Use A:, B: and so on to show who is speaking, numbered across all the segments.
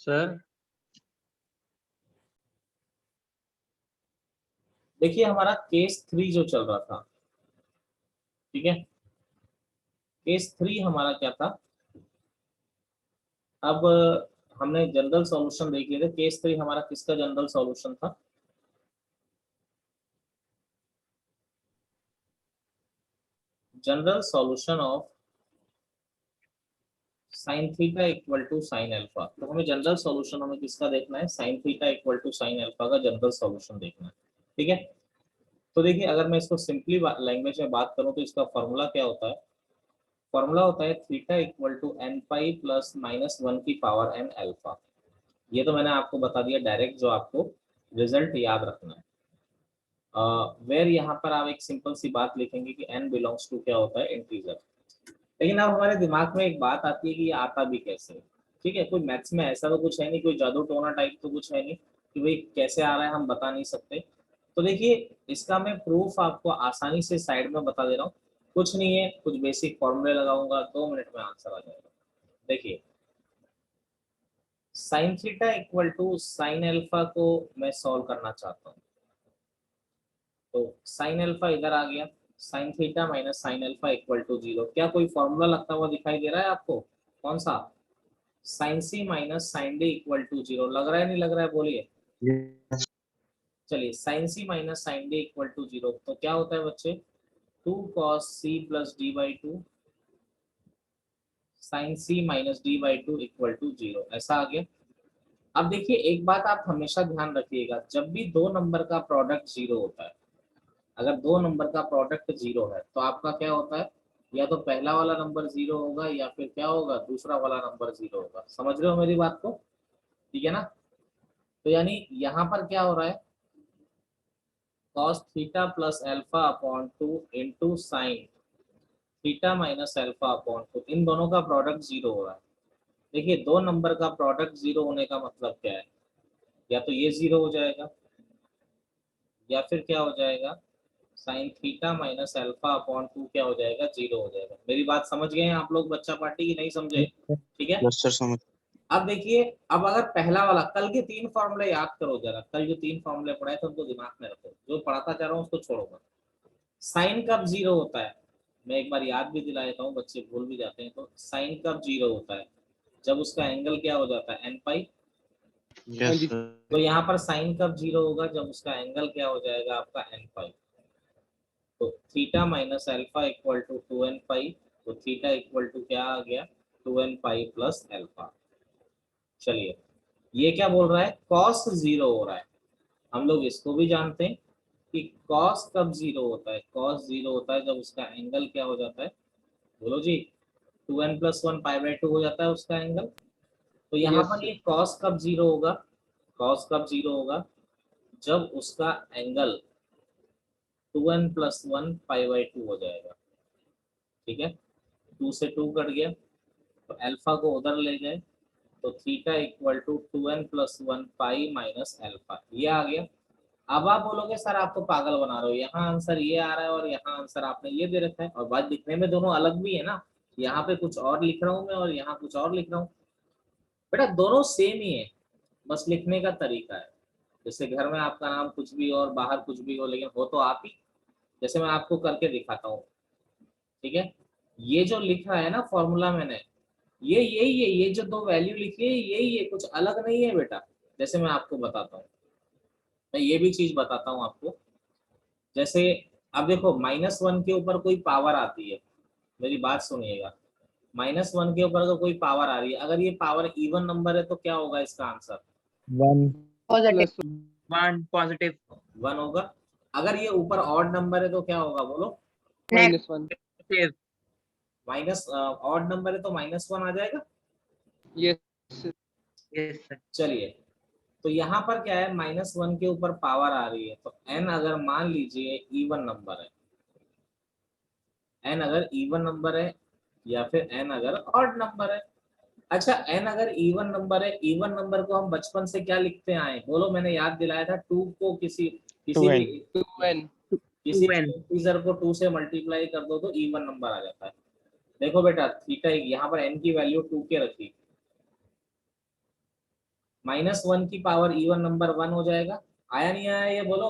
A: Sir
B: देखिए हमारा case 3 जो चल रहा था, ठीक है, केस 3 हमारा क्या था। अब हमने जनरल सॉल्यूशन देख लिया था। केस 3 हमारा किसका जनरल सॉल्यूशन था? General solution of sine theta equal to sine alpha. तो हमें जनरल सॉल्यूशन हमें किसका देखना है? Sine theta equal to sine alpha का जनरल सॉल्यूशन देखना है, ठीक है। तो देखिए अगर मैं इसको सिंपली लैंग्वेज में बात करूं तो इसका फॉर्मूला क्या होता है? फॉर्मूला होता है theta equal to n pi plus minus one की पावर एन अल्फा। ये तो मैंने आपको बता दिया डायरेक्ट, जो आपको रिजल्ट याद रखना है। वेर यहाँ पर आप एक सिंपल सी बात लिखेंगे कि n बिलोंग्स टू क्या होता है? इंटीजर। लेकिन अब हमारे दिमाग में एक बात आती है कि ये आता भी कैसे है, ठीक है। कोई मैथ्स में ऐसा तो कुछ है नहीं, कोई जादू टोना टाइप तो कुछ है नहीं कि भाई कैसे आ रहा है हम बता नहीं सकते। तो देखिए इसका मैं प्रूफ आपको आसानी से साइड में बता दे रहा हूँ। कुछ नहीं है, कुछ बेसिक फॉर्मूले लगाऊंगा, 2 मिनट में आंसर आ जाएगा। देखिए sine theta equal to sine alpha को मैं सॉल्व करना चाहता हूँ। तो साइन अल्फा इधर आ गया, sine theta minus sine alpha equal to 0। क्या कोई फॉर्मूला लगता हुआ दिखाई दे रहा है आपको? कौन सा? Sine C minus sine D equal to 0 लग रहा है, नहीं लग रहा है? बोलिए। चलिए sine C minus sine D equal to 0 तो क्या होता है बच्चे? 2 cos c plus D by two sine C minus D by two equal to 0, ऐसा आ गया। अब देखिए एक बात आप हमेशा ध्यान रखिएगा, जब भी दो नंबर का प्रोडक्ट 0 होता है, अगर दो नंबर का प्रोडक्ट 0 है तो आपका क्या होता है? या तो पहला वाला नंबर 0 होगा या फिर क्या होगा? दूसरा वाला नंबर 0 होगा। समझ रहे हो मेरी बात को? ठीक है ना। तो यानी यहाँ पर क्या हो रहा है? cos theta plus alpha upon 2 into sine theta minus alpha upon 2, इन दोनों का प्रोडक्ट 0 हो रहा है। देखिए दो नंबर का प्रोडक्ट 0 होने का मतलब क्या है? या तो ये 0 हो जाएगा या फिर क्या हो जाएगा? Sign theta minus alpha upon 2 क्या हो जाएगा? 0 हो जाएगा। मेरी बात समझ गए हैं आप लोग बच्चा पार्टी की? नहीं समझे? ठीक है।
A: सर समझ।
B: अब देखिए, अब अगर पहला वाला, कल के 3 फॉर्मूले याद करो जरा, कल जो 3 फॉर्मूले पढ़ाए थे उनको दिमाग में रखो, जो पढ़ाता जा रहा हूँ उसको छोड़ो मत। साइन कब 0 होता है? मैं एक बार याद भी दिला देता हूँ, बच्चे भूल भी जाते हैं। तो साइन कब 0 होता है? जब उसका एंगल क्या हो जाता है? N pi.
A: Yes sir.
B: तो यहाँ पर साइन कब 0 होगा? जब उसका एंगल क्या हो जाएगा? आपका एन पाई। तो theta minus alpha equal to 2n pi. तो थीटा इक्वल टू क्या आ गया? 2n pi plus alpha. चलिए ये क्या बोल रहा है? कॉस 0 हो रहा है। हम लोग इसको भी जानते हैं कि कॉस कब 0 होता है? कॉस 0 होता है जब उसका एंगल क्या हो जाता है? बोलो जी। 2n plus one pi by two हो जाता है उसका एंगल। तो यहाँ पर ये कॉस कब 0 होगा? कॉस कब 0 होगा? जब उसका angle 2n plus one pi by two हो जाएगा। ठीक है, 2 से 2 कट गया तो अल्फा को उधर ले गए, तो theta equal to 2n plus one pi minus alpha, ये आ गया। अब आप बोलोगे सर आप तो पागल बना रहे हो, यहाँ आंसर ये आ रहा है और यहाँ आंसर आपने ये दे रखा है, और बात दिखने में दोनों अलग भी है ना। यहाँ पे कुछ और लिख रहा हूँ मैं और यहाँ कुछ और लिख रहा हूँ। बेटा दोनों सेम ही है, बस लिखने का तरीका है। जैसे घर में आपका नाम कुछ भी हो और बाहर कुछ भी हो, लेकिन हो तो आप ही। जैसे मैं आपको करके दिखाता हूँ, ठीक है। ये जो लिखा है ना फॉर्मूला मैंने, ये यही है, ये जो दो वैल्यू लिखी है यही है, कुछ अलग नहीं है बेटा। जैसे मैं आपको बताता हूँ, मैं ये भी चीज बताता हूँ आपको। जैसे अब देखो -1 के ऊपर कोई पावर आती है, मेरी बात सुनिएगा। -1 के ऊपर अगर कोई पावर आ रही है, अगर ये पावर इवन नंबर है तो क्या होगा इसका आंसर?
C: 1
A: पॉजिटिव। 1 पॉजिटिव।
B: 1 होगा। अगर ये ऊपर ऑड नंबर है तो क्या होगा? बोलो।
A: -1।
B: माइनस ऑड नंबर है तो -1 आ जाएगा।
A: Yes sir.
B: चलिए तो यहाँ पर क्या है? -1 के ऊपर पावर आ रही है, तो n अगर मान लीजिए इवन नंबर है, n अगर इवन नंबर है या फिर n अगर ऑड नंबर है। अच्छा n अगर इवन नंबर है, इवन नंबर को हम बचपन से क्या लिखते आए? बोलो, मैंने याद दिलाया था। 2 को किसी किसी
C: 2n
B: भी किसी भी इंटीजर को 2 से मल्टीप्लाई कर दो तो इवन नंबर आ जाता है। देखो बेटा थीटा, यहाँ पर n की वैल्यू 2 के रखी, -1 की पावर इवन नंबर 1 हो जाएगा। आया नहीं आया ये बोलो?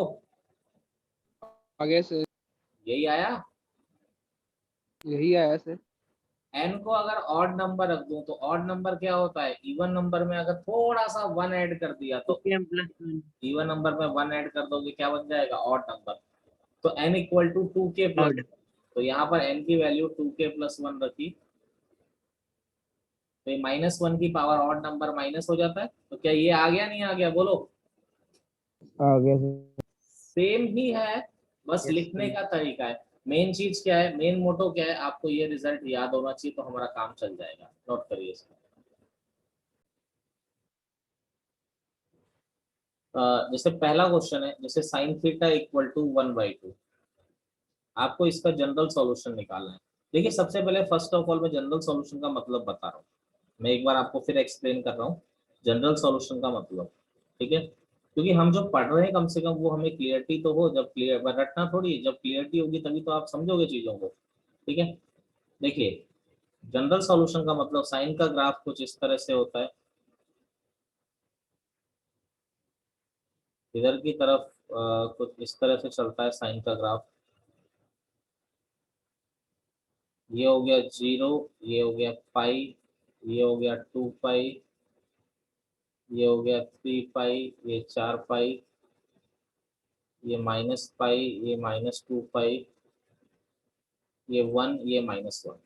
A: आगे सर,
B: यही आया।
A: यही आया सर।
B: n को अगर ऑड नंबर रख दूं तो ऑड नंबर क्या होता है, इवन नंबर में अगर थोड़ा सा 1 ऐड कर दिया तो
A: m+1।
B: इवन नंबर में 1 ऐड कर दोगे क्या बन जाएगा, ऑड नंबर। तो n equal to 2k plus,
A: odd.
B: तो यहाँ पर n की वैल्यू 2k+1 रखी, तो ये -1 की पावर ऑड नंबर माइनस हो जाता है। तो क्या ये आ गया नहीं आ गया बोलो?
A: आ गया सर।
B: सेम ही है, बस
A: यस
B: लिखने
A: सर।
B: का तरीका है। मेन चीज क्या है, मेन मोटो क्या है, आपको ये रिजल्ट याद होना चाहिए तो हमारा काम चल जाएगा। नोट करिए इसको। जैसे पहला क्वेश्चन है, जैसे साइन थीटा इक्वल टू 1/2, आपको इसका जनरल सॉल्यूशन निकालना है। देखिए सबसे पहले फर्स्ट ऑफ ऑल मैं जनरल सॉल्यूशन का मतलब बता रहा हूँ, मैं एक बार आपको फिर एक्सप्लेन कर रहा हूँ जनरल सॉल्यूशन का मतलब, ठीक है? क्योंकि हम जो पढ़ रहे हैं कम से कम वो हमें क्लियरिटी तो हो, जब क्लियर रटना थोड़ी है, जब क्लियरिटी होगी तभी तो आप समझोगे चीजों को, ठीक है? देखिए जनरल सॉल्यूशन का मतलब, साइन का ग्राफ कुछ इस तरह से होता है, इधर की तरफ कुछ इस तरह से चलता है साइन का ग्राफ। ये हो गया 0, ये हो गया पाई, ये हो गया 2 पाई, ये हो गया 3 पाई, ये 4 पाई, ये -पाई, ये -2 पाई, ये 1, ये -1।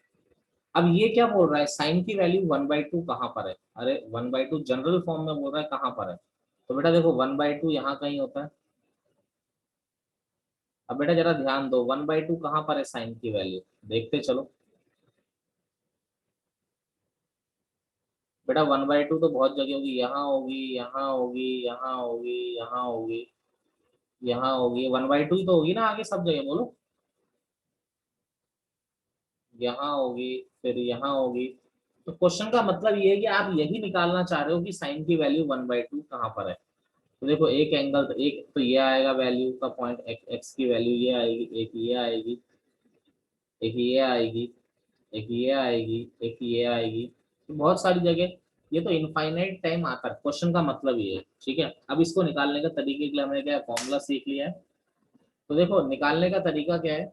B: अब ये क्या बोल रहा है, साइन की वैल्यू 1/2 कहाँ पर है? अरे 1/2 जनरल फॉर्म में बोल रहा है, कहाँ पर है? तो बेटा देखो 1/2 यहाँ कहीं होता है। अब बेटा जरा ध्यान दो, 1/2 कहाँ पर है साइन की वैल्यू, देखते चलो। बेटा 1/2 तो बहुत जगह होगी, यहाँ होगी, यहाँ होगी, यहाँ होगी, यहाँ होगी, यहाँ होगी, 1/2 ही तो होगी ना आगे सब जगह बोलो। यहाँ होगी, फिर यहाँ होगी। तो क्वेश्चन का मतलब ये है कि आप यही निकालना चाह रहे हो कि साइन की वैल्यू 1/2 कहाँ पर है। तो देखो एक एंगल तो एक तो ये आएगा, वैल्यू का पॉइंट एक्स की वैल्यू ये आएगी, एक ये आएगी, एक ये आएगी, एक ये आएगी, एक ये आएगी, तो बहुत सारी जगह। ये तो इनफाइनाइट टाइम आता है, क्वेश्चन का मतलब ये है, ठीक है? अब इसको निकालने का तरीके के लिए हमने क्या फॉर्मूला सीख लिया है। तो देखो निकालने का तरीका क्या है,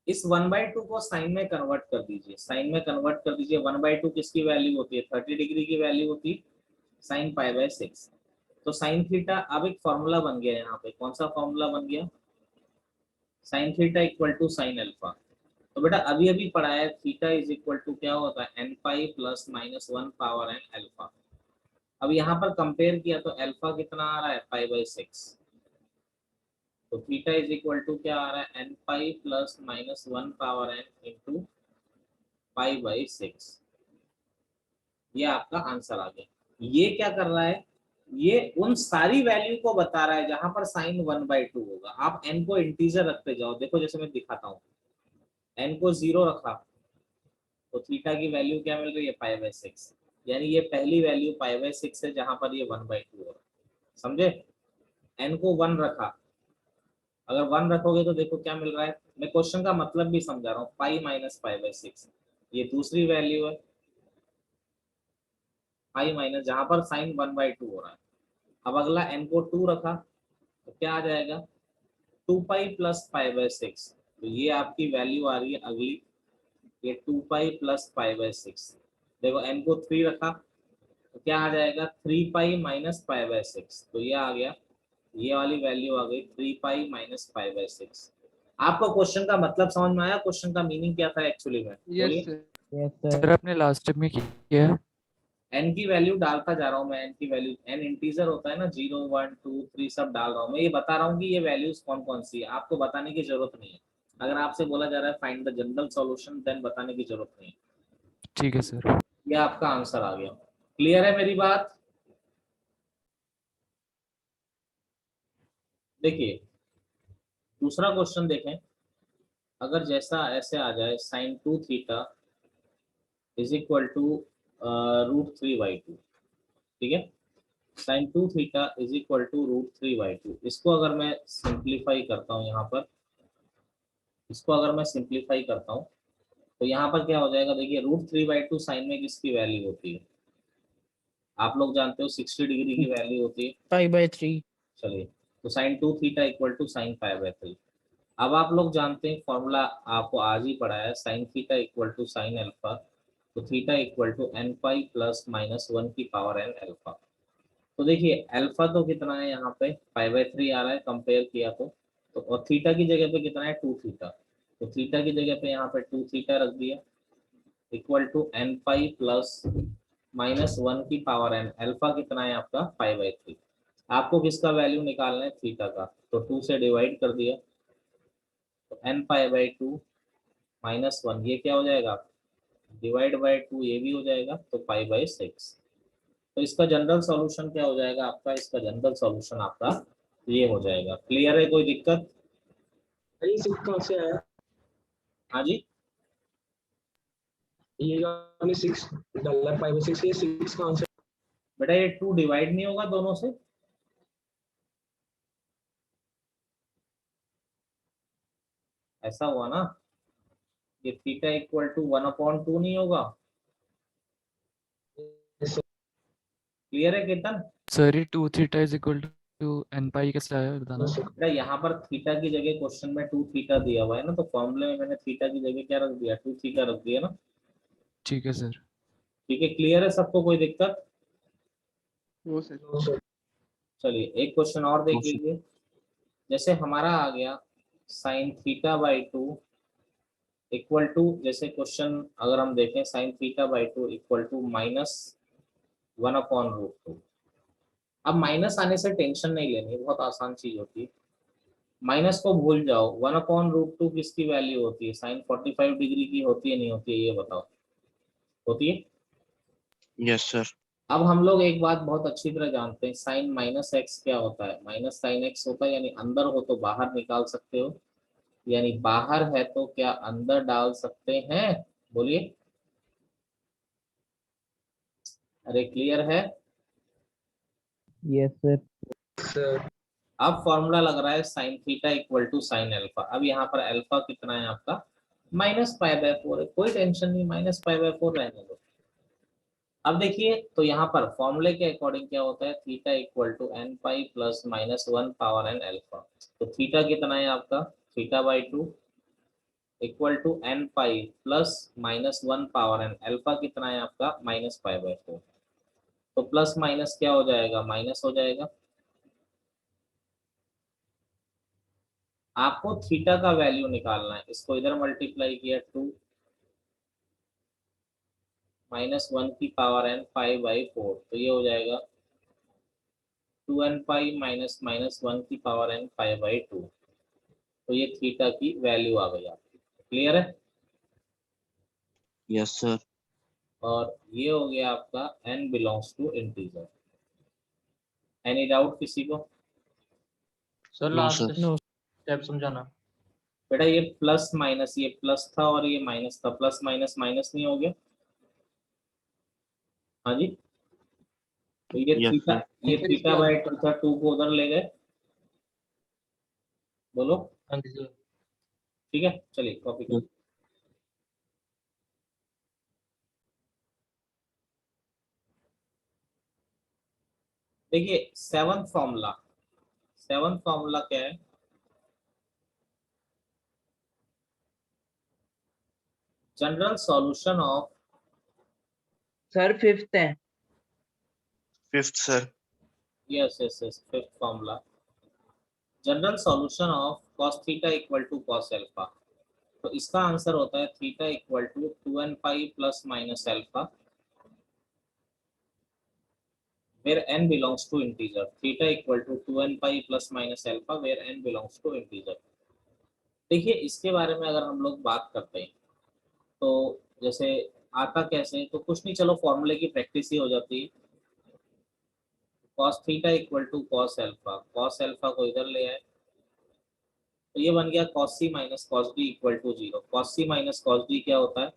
B: इस 1/2 को साइन में कन्वर्ट कर दीजिए, साइन में कन्वर्ट कर दीजिए। 1/2 किसकी वैल्यू होती है, 30 डिग्री की वैल्यू होती है, साइन π/6। तो साइन थीटा, अब एक फॉर्मूला बन गया यहाँ पे, कौन सा फॉर्मूला बन गया, sine theta equal to sine alpha. तो बेटा अभी अभी पढ़ा है, थीटा इज इक्वल टू क्या होता है, n pi plus -1 power n alpha. अब यहाँ पर कंपेयर किया तो अल्फा कितना आ रहा है, π/6। तो थीटा इज इक्वल टू क्या आ रहा है, n pi plus -1 power n into π/6। ये आपका आंसर आ गया। ये क्या कर रहा है, ये उन सारी वैल्यू को बता रहा है जहां पर साइन 1/2 होगा। आप n को इंटीजर रखते जाओ, देखो जैसे मैं दिखाता हूँ, n को 0 रखा तो थीटा की वैल्यू क्या मिल रही है, π/6। यानी ये पहली वैल्यू π/6 है जहां पर ये 1/2 हो रहा है, समझे? n को 1 रखा, अगर 1 रखोगे तो देखो क्या मिल रहा है, मैं क्वेश्चन का मतलब भी समझा रहा हूँ, पाई माइनस π/6, ये दूसरी वैल्यू है, पाई माइनस जहां पर साइन 1/2 हो रहा है। अब अगला n को 2 रखा तो क्या आ जाएगा, 2 पाई प्लस π/6। तो ये आपकी वैल्यू आ रही है अगली, ये 2 पाई प्लस π/6। देखो n को 3 रखा तो क्या आ जाएगा, 3 पाई माइनस π/6। तो ये आ गया, ये वाली वैल्यू आ गई 3 पाई माइनस π/6। आपको क्वेश्चन का मतलब समझ में आया, क्वेश्चन का मीनिंग क्या था एक्चुअली में,
A: यस
B: बोलिए।
A: सर।
C: यस सर, आपने लास्ट स्टेप में किया है।
B: n की वैल्यू डालता जा रहा हूँ मैं, n की वैल्यू, n इंटीजर होता है ना, 0 1 2 3 सब डाल रहा हूँ मैं, ये बता रहा हूँ कि ये वैल्यूज कौन कौन सी है, आपको बताने की जरूरत नहीं है। अगर आपसे बोला जा रहा है find the general solution, then बताने की जरूरत नहीं है।
C: ठीक है सर।
B: ये आपका आंसर आ गया। क्लियर है मेरी बात? देखिए दूसरा क्वेश्चन देखें, अगर जैसा ऐसे आ जाए, sine 2 theta is equal to √3/2, ठीक है? Sine 2 theta is equal to √3/2, इसको अगर मैं सिंप्लीफाई करता हूँ यहाँ पर, इसको अगर मैं सिंप्लीफाई करता हूँ तो यहाँ पर क्या हो जाएगा, देखिए √3/2 साइन में किसकी वैल्यू होती है, आप लोग जानते हो 60 डिग्री की वैल्यू होती है।
A: π/3।
B: चलिए, तो sine 2 theta equal to sine 5/3। अब आप लोग जानते हैं फॉर्मूला, आपको आज ही पढ़ा है, sine theta equal to sine alpha, तो theta equal to n pi plus minus 1 की पावर एन अल्फा। तो देखिए अल्फा तो कितना है यहाँ पे π/3 आ रहा है कंपेयर किया तो और थीटा की जगह पे कितना है 2 थीटा, तो थीटा की जगह पे यहाँ पे 2 थीटा रख दिया equal to n pi plus minus 1 की पावर एन। अल्फा कितना है आपका π/3। आपको किसका वैल्यू निकालना है, थीटा का, तो 2 से डिवाइड कर दिया तो एन π/2 माइनस 1 ये क्या हो जाएगा, डिवाइड बाय 2 ये भी हो जाएगा तो π/6। तो इसका जनरल सॉल्यूशन क्या हो जाएगा आपका, इसका जनरल सॉल्यूशन आपका ये हो जाएगा। क्लियर है, कोई दिक्कत?
D: ये 6 कहाँ से आया?
B: हाँ जी,
D: ये जो आपने 6 डाला है 5/6, ये 6 कहाँ से?
B: बेटा ये 2 डिवाइड नहीं होगा दोनों से, ऐसा हुआ ना, ये थीटा इक्वल टू 1/2 नहीं होगा। क्लियर है केतन?
C: सर ये 2 theta is equal to n pi कैसे आया बताना।
B: बेटा यहाँ पर थीटा की जगह क्वेश्चन में 2 थीटा दिया हुआ है ना, तो फॉर्मूले में मैंने थीटा की जगह क्या रख दिया, 2 थीटा रख दिया ना।
C: ठीक है सर।
B: ठीक है, क्लियर है सबको, कोई दिक्कत?
A: वो सर।
B: चलिए एक क्वेश्चन और देख लीजिए। जैसे हमारा आ गया sine theta by 2 equal to, जैसे क्वेश्चन अगर हम देखें sine theta by 2 equal to minus 1/√2। अब माइनस आने से टेंशन नहीं लेनी, बहुत आसान चीज होती है, माइनस को भूल जाओ। 1/√2 किसकी वैल्यू होती है, साइन 45 डिग्री की होती है नहीं होती है, ये बताओ। होती है।
E: Yes sir.
B: अब हम लोग एक बात बहुत अच्छी तरह जानते हैं, साइन माइनस एक्स क्या होता है, माइनस साइन एक्स होता है, यानी अंदर हो तो बाहर निकाल सकते हो, यानी बाहर है तो क्या अंदर डाल सकते हैं, बोलिए। अरे क्लियर है?
A: Yes sir.
D: सर
B: अब फॉर्मूला लग रहा है sine theta equal to sine alpha. अब यहाँ पर अल्फा कितना है आपका, -π/4 है, कोई टेंशन नहीं, -π/4 रहने दो। अब देखिए तो यहाँ पर फॉर्मूले के अकॉर्डिंग क्या होता है, theta equal to n pi plus minus 1 power n alpha. तो थीटा कितना है आपका, theta by 2 equal to n pi plus minus 1 power n. Alpha कितना है आपका, -π/4। तो प्लस माइनस क्या हो जाएगा, माइनस हो जाएगा। आपको थीटा का वैल्यू निकालना है, इसको इधर मल्टीप्लाई किया 2 माइनस 1 की पावर एन 5/4, तो ये हो जाएगा 2n पाई माइनस माइनस 1 की पावर एन 5/2। तो ये थीटा की वैल्यू आ गई आपकी। क्लियर है?
E: Yes sir.
B: और ये हो गया आपका n belongs to integer. Any doubt किसी को?
F: Sir
E: no
F: last
E: sir.
F: Step समझाना।
B: बेटा ये प्लस माइनस, ये प्लस था और ये माइनस था, प्लस माइनस माइनस नहीं हो गया? हाँ जी, तो ये
E: यस
B: थीटा,
E: सर।
B: ये थीटा बाई 2 था, 2 को उधर ले गए, बोलो।
F: हाँ जी सर।
B: ठीक है, चलिए कॉपी करिए। देखिए सेवंथ फॉर्मूला, सेवंथ फॉर्मूला क्या है, general solution of,
A: sir 5th है।
E: Fifth sir.
B: Yes yes yes, fifth formula, general solution of cos theta equal to cos alpha. तो इसका आंसर होता है theta equal to 2n pi plus minus alpha where n belongs to integer, theta equal to 2n pi plus minus alpha where n belongs to integer। देखिए इसके बारे में अगर हम लोग बात करते हैं तो जैसे आता कैसे, तो कुछ नहीं, चलो फॉर्मूले की प्रैक्टिस ही हो जाती है। cos theta equal to cos alpha, cos alpha को इधर ले आए तो ये बन गया cos c minus cos d equal to 0। cos c minus cos d क्या होता है,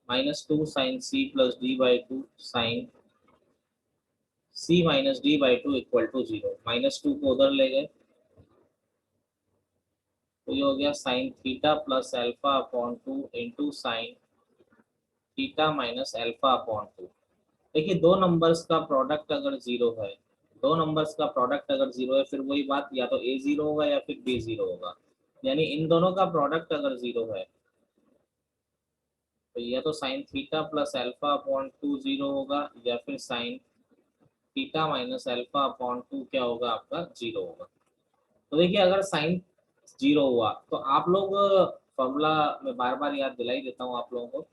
B: -2 sin c plus d by 2 sin c minus d by 2 equal to 0। -2 को उधर ले गए तो ये हो गया sine theta plus alpha into sine theta minus alpha. देखिए दो नंबर्स का प्रोडक्ट अगर जीरो है, दो नंबर्स का प्रोडक्ट अगर जीरो है, फिर वही बात, या तो ए जीरो होगा या फिर बी जीरो होगा। यानी इन दोनों का प्रोडक्ट अगर जीरो है तो या तो sign theta plus alpha upon 2 zero होगा, या फिर sign theta minus alpha upon 2 क्या होगा आपका, जीरो होगा। तो देखिए अगर साइन जीरो हुआ तो आप लोग फॉर्मूला में बार बार याद दिलाई देता हूँ आप लोगों को,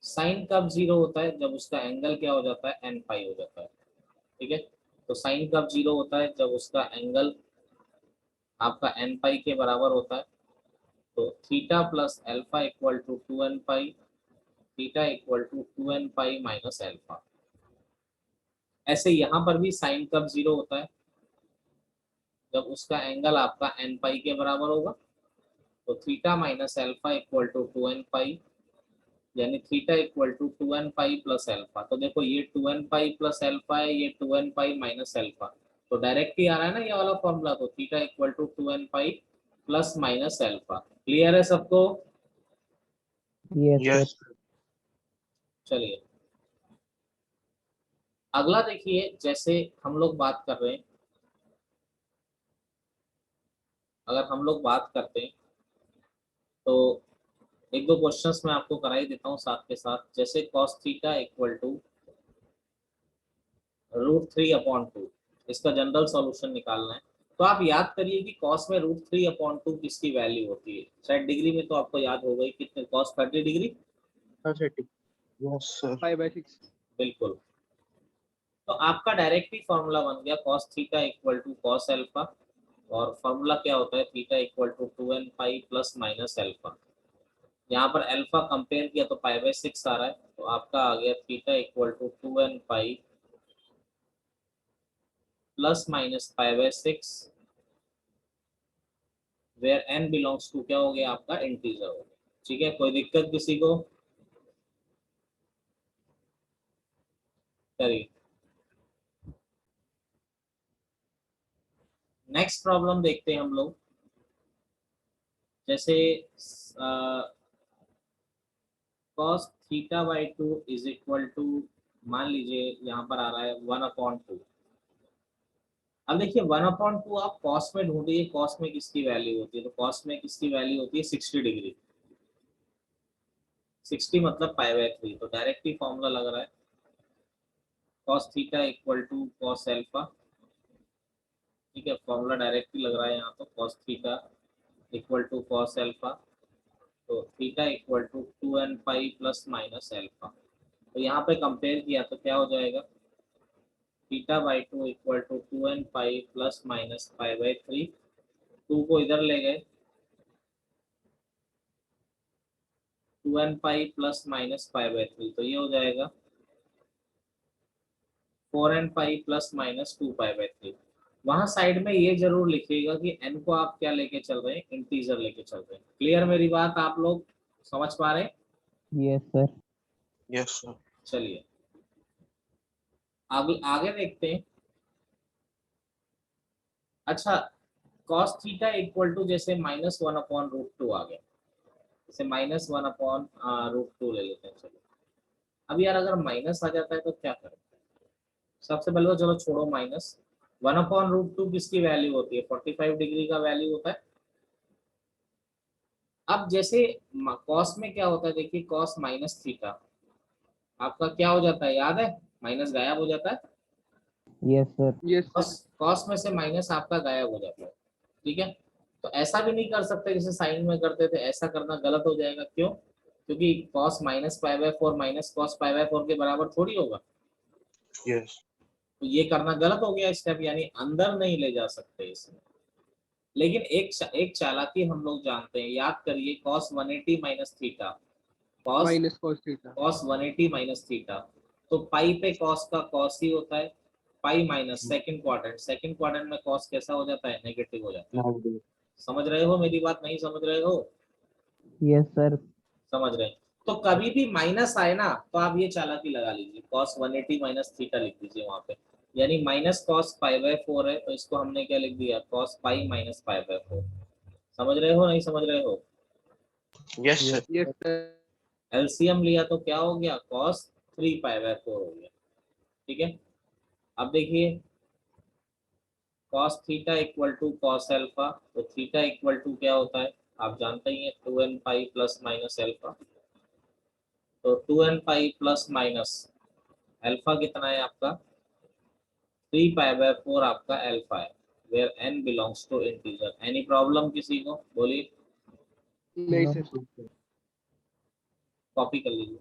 B: साइन कब जीरो होता है, जब उसका एंगल क्या हो जाता है, एन पाई हो जाता है। ठीक है, तो साइन कब जीरो होता है, जब उसका एंगल आपका एन पाई के बराबर होता है। तो theta plus alpha equal to 2n pi, theta equal to 2n pi minus alpha. ऐसे यहाँ पर भी साइन कब जीरो होता है, जब उसका एंगल आपका एन पाई के बराबर होगा। तो theta minus alpha equal to 2n pi, यानी theta equal to 2n pi plus alpha. तो देखो ये 2n पाई प्लस अल्फा है, ये 2n पाई माइनस अल्फा, तो डायरेक्ट ही आ रहा है ना ये वाला फॉर्मूला। तो theta equal to 2n pi plus minus alpha. Clear है सबको?
E: Yes.
B: चलिए अगला देखिए, जैसे हम लोग बात कर रहे हैं, अगर हम लोग बात करते हैं तो एक दो क्वेश्चंस मैं आपको करा ही देता हूँ साथ के साथ। जैसे कॉस थीटा इक्वल टू √3/2, इसका जनरल सॉल्यूशन निकालना है। तो आप याद करिए कि कॉस में √3/2 किसकी वैल्यू होती है। शायद डिग्री में तो आपको याद होगा ही, कितने, कॉस 30 डिग्री।
E: Yes, sir.
A: 5/6।
B: बिल्कुल। तो आपका डायरेक्ट ही फॉर्मूला बन गया cos theta equal to cos alpha, और फॉर्मूला क्या होता है, theta equal to 2n pi plus minus alpha. यहाँ पर अल्फा कंपेयर किया तो π/6 आ रहा है, तो आपका आ गया theta equal to 2n pi plus minus π/6, where n belongs to क्या हो गया आपका, इंटीजर हो गया। ठीक है, कोई दिक्कत किसी को? करिए। नेक्स्ट प्रॉब्लम देखते हैं हम लोग। जैसे cos θ/2 इज इक्वल टू, मान लीजिए यहाँ पर आ रहा है 1/2। अब देखिए 1/2 आप कॉस में ढूंढिए, कॉस में किसकी वैल्यू होती है, तो कॉस में किसकी वैल्यू होती है, 60 डिग्री। 60 मतलब π/3, तो डायरेक्टली फॉर्मूला लग रहा है cos theta equal to cos alpha. ठीक है, फॉर्मूला डायरेक्टली लग रहा है यहाँ, तो cos theta equal to cos alpha, तो theta equal to 2n pi plus minus alpha. तो यहाँ पे कंपेयर किया तो क्या हो जाएगा, θ/2 equal to 2n pi plus minus π/3। 2 को इधर ले गए, 2n पाई प्लस माइनस π/3, तो ये हो जाएगा 4n पाई प्लस माइनस 2π/3। वहां साइड में ये जरूर लिखिएगा कि n को आप क्या लेके चल रहे हैं, इंटीजर लेके चल रहे हैं। क्लियर मेरी बात, आप लोग समझ पा रहे हैं?
G: Yes sir.
E: Yes, sir.
B: चलिए आगे आगे देखते हैं। अच्छा, cos थीटा इक्वल टू जैसे -1/√2 आ गया, जैसे -1/√2 ले लेते हैं। चलो अब यार अगर माइनस आ जाता है तो क्या करें? सबसे पहले तो चलो छोड़ो माइनस, 1/√2 किसकी वैल्यू होती है, 45 डिग्री का वैल्यू होता है। अब जैसे कॉस में क्या होता है, देखिए कॉस माइनस थीटा आपका क्या हो जाता है, याद है, माइनस गायब हो जाता है।
G: Yes sir.
A: Yes sir.
B: Cos में से माइनस आपका गायब हो जाता है। ठीक है, तो ऐसा भी नहीं कर सकते जैसे साइन में करते थे, ऐसा करना गलत हो जाएगा। क्यों? क्योंकि कॉस माइनस π/4 माइनस कॉस π/4 के बराबर थोड़ी होगा,
E: Yes.
B: तो ये करना गलत हो गया स्टेप, यानी अंदर नहीं ले जा सकते इसमें। लेकिन एक चालाकी हम लोग जानते हैं, याद करिए cos 180 minus theta, cos
A: minus cos theta.
B: cos 180 minus theta, तो पाई पे cos का cos ही होता है, पाई माइनस सेकंड क्वाड्रेंट में cos कैसा हो जाता है, नेगेटिव हो जाता है।
E: Negative.
B: समझ रहे हो मेरी बात, नहीं समझ रहे हो?
G: Yes sir.
B: समझ रहे हैं। तो कभी भी माइनस आए ना तो आप ये चालाकी लगा लीजिए, cos 180 माइनस थीटा लिख दीजिए वहां पे, यानी माइनस cos π/4 है, तो इसको हमने क्या लिख दिया, cos पाई माइनस π/4। समझ रहे हो, नहीं समझ रहे हो?
E: Yes, sir.
A: Yes sir.
B: LCM लिया तो क्या हो गया, cos 3π/4 हो गया। ठीक है, अब देखिए cos theta equal to cos alpha, तो थीटा इक्वल टू क्या होता है आप जानते ही हैं 2n pi plus minus alpha. तो 2n pi plus minus alpha कितना है आपका 3 पाई बाय 4 आपका अल्फा है, where n belongs to integer. Any problem किसी को, बोलिए,
A: नहीं
G: No.
A: सर।
B: कॉपी कर लीजिए।